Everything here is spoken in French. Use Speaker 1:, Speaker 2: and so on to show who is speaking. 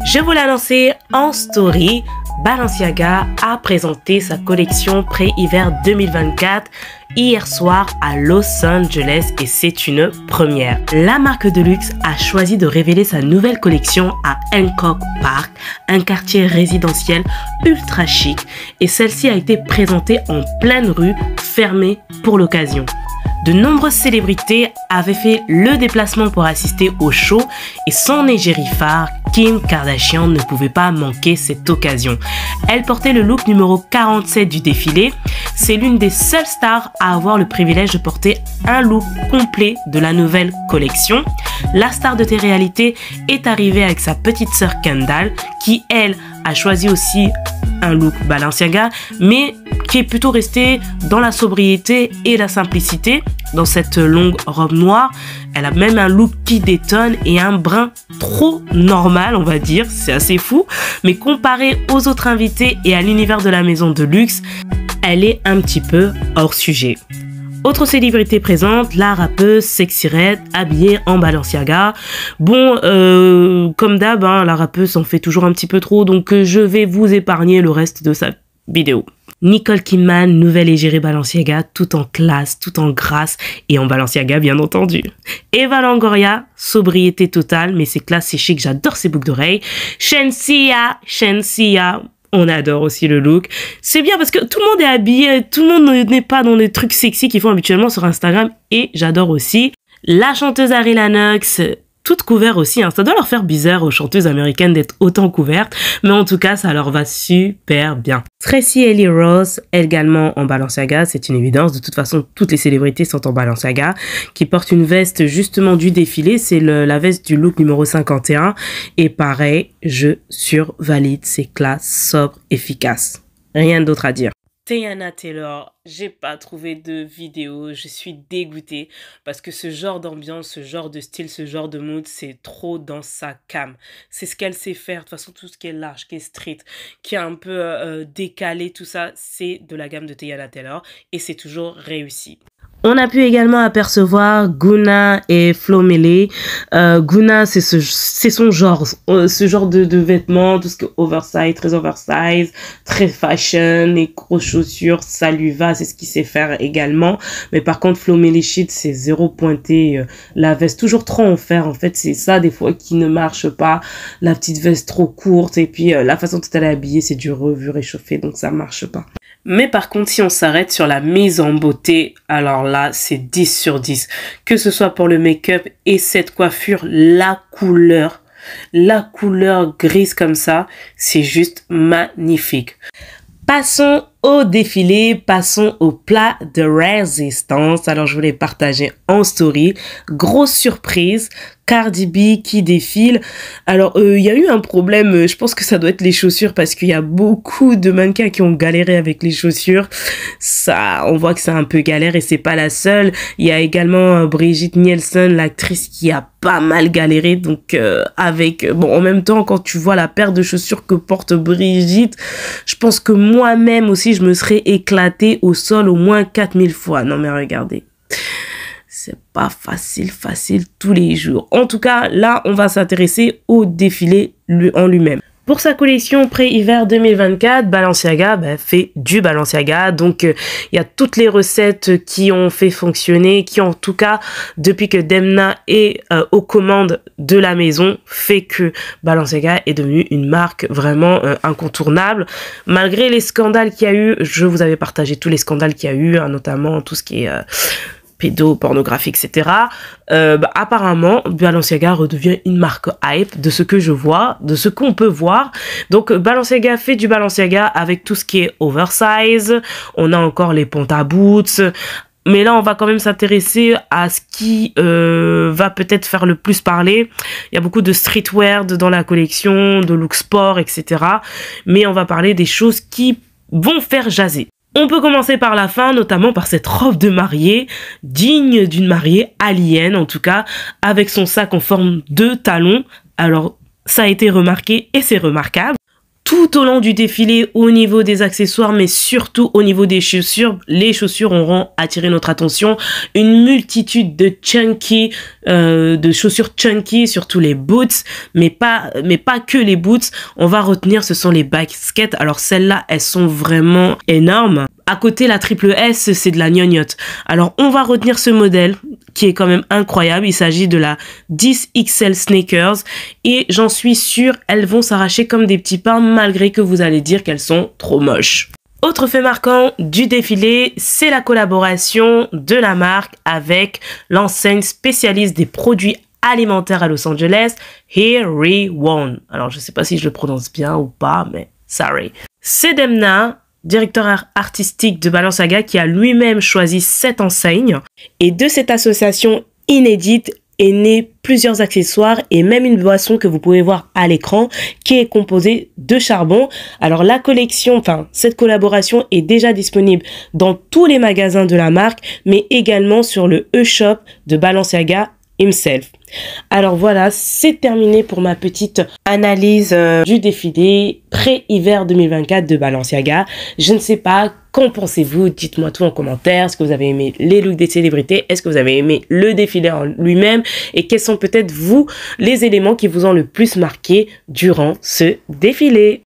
Speaker 1: Je vous l'ai annoncé en story, Balenciaga a présenté sa collection pré-hiver 2024 hier soir à Los Angeles et c'est une première. La marque de luxe a choisi de révéler sa nouvelle collection à Hancock Park, un quartier résidentiel ultra chic, et celle-ci a été présentée en pleine rue, fermée pour l'occasion. De nombreuses célébrités avaient fait le déplacement pour assister au show et son égérie phare, Kim Kardashian, ne pouvait pas manquer cette occasion. Elle portait le look numéro 47 du défilé. C'est l'une des seules stars à avoir le privilège de porter un look complet de la nouvelle collection. La star de télé-réalité est arrivée avec sa petite sœur Kendall, qui elle a choisi aussi un look Balenciaga, mais qui est plutôt restée dans la sobriété et la simplicité. Dans cette longue robe noire, elle a même un look qui détonne et un brin trop normal, on va dire, c'est assez fou. Mais comparé aux autres invités et à l'univers de la maison de luxe, elle est un petit peu hors sujet. Autre célébrité présente, la rappeuse Sexyy Red, habillée en Balenciaga. Bon, comme d'hab, hein, la rappeuse en fait toujours un petit peu trop, donc je vais vous épargner le reste de sa vidéo. Nicole Kidman, nouvelle égérie Balenciaga, tout en classe, tout en grâce et en Balenciaga bien entendu. Eva Longoria, sobriété totale, mais c'est classe, c'est chic, j'adore ses boucles d'oreilles. Shenseea, on adore aussi le look. C'est bien parce que tout le monde est habillé, tout le monde n'est pas dans les trucs sexy qu'ils font habituellement sur Instagram et j'adore aussi. La chanteuse Ari Lennox, toute couverte aussi, hein. Ça doit leur faire bizarre aux chanteuses américaines d'être autant couvertes, mais en tout cas, ça leur va super bien. Tracee Ellis Ross, également en Balenciaga, c'est une évidence. De toute façon, toutes les célébrités sont en Balenciaga, qui porte une veste justement du défilé, c'est la veste du look numéro 51. Et pareil, je survalide, c'est classe, sobre, efficace. Rien d'autre à dire. Teyana Taylor, j'ai pas trouvé de vidéo, je suis dégoûtée parce que ce genre d'ambiance, ce genre de style, ce genre de mood, c'est trop dans sa cam. C'est ce qu'elle sait faire, de toute façon tout ce qui est large, qui est street, qui est un peu décalé, tout ça, c'est de la gamme de Teyana Taylor et c'est toujours réussi. On a pu également apercevoir Gunna et Flo Milli. Gunna, c'est son genre, ce genre de vêtements, tout ce qui est oversize, très fashion, les grosses chaussures, ça lui va, c'est ce qu'il sait faire également. Mais par contre, Flo Milli shit, c'est zéro pointé, la veste toujours trop en fer, en fait, c'est ça des fois qui ne marche pas, la petite veste trop courte, et puis la façon dont elle est habillée, c'est du revu réchauffé, donc ça marche pas. Mais par contre, si on s'arrête sur la mise en beauté, alors là, c'est 10 sur 10. Que ce soit pour le make-up et cette coiffure, la couleur grise comme ça, c'est juste magnifique. Passons au défilé, passons au plat de résistance. Alors, je voulais partager en story. Grosse surprise, Cardi B qui défile. Alors, il y a eu un problème, je pense que ça doit être les chaussures parce qu'il y a beaucoup de mannequins qui ont galéré avec les chaussures. Ça, on voit que c'est un peu galère et c'est pas la seule. Il y a également Brigitte Nielsen, l'actrice qui a pas mal galéré. Donc, en même temps, quand tu vois la paire de chaussures que porte Brigitte, je pense que moi-même aussi, je me serais éclatée au sol au moins 4000 fois. Non mais regardez, c'est pas facile tous les jours. En tout cas, là, on va s'intéresser au défilé en lui-même. Pour sa collection pré-hiver 2024, Balenciaga fait du Balenciaga. Donc, il y a toutes les recettes qui ont fait fonctionner, qui en tout cas, depuis que Demna est aux commandes de la maison, fait que Balenciaga est devenu une marque vraiment incontournable. Malgré les scandales qu'il y a eu, je vous avais partagé tous les scandales qu'il y a eu, hein, notamment tout ce qui est pédopornographie, etc. Apparemment, Balenciaga redevient une marque hype de ce que je vois, de ce qu'on peut voir. Donc, Balenciaga fait du Balenciaga avec tout ce qui est oversize. On a encore les pontes à boots. Mais là, on va quand même s'intéresser à ce qui va peut-être faire le plus parler. Il y a beaucoup de streetwear dans la collection, de look sport, etc. Mais on va parler des choses qui vont faire jaser. On peut commencer par la fin, notamment par cette robe de mariée, digne d'une mariée alien en tout cas, avec son sac en forme de talon. Alors, ça a été remarqué et c'est remarquable. tout au long du défilé au niveau des accessoires, mais surtout au niveau des chaussures. Les chaussures auront attiré notre attention. Une multitude de chaussures chunky, surtout les boots, mais pas que les boots. On va retenir, ce sont les baskets. Alors celles-là, elles sont vraiment énormes. À côté, la triple S, c'est de la gnognotte. Alors, on va retenir ce modèle qui est quand même incroyable. Il s'agit de la 10XL Sneakers et j'en suis sûre, elles vont s'arracher comme des petits pains malgré que vous allez dire qu'elles sont trop moches. Autre fait marquant du défilé, c'est la collaboration de la marque avec l'enseigne spécialiste des produits alimentaires à Los Angeles, Here We Won. Alors, je sais pas si je le prononce bien ou pas, mais sorry. C'est Demna, directeur artistique de Balenciaga, qui a lui-même choisi cette enseigne. Et de cette association inédite est né plusieurs accessoires et même une boisson que vous pouvez voir à l'écran qui est composée de charbon. Alors la collection, cette collaboration est déjà disponible dans tous les magasins de la marque, mais également sur le e-shop de Balenciaga himself. Alors voilà, c'est terminé pour ma petite analyse du défilé pré-hiver 2024 de Balenciaga. Je ne sais pas, qu'en pensez-vous? Dites-moi tout en commentaire. Est-ce que vous avez aimé les looks des célébrités? Est-ce que vous avez aimé le défilé en lui-même? Et quels sont peut-être vous les éléments qui vous ont le plus marqué durant ce défilé?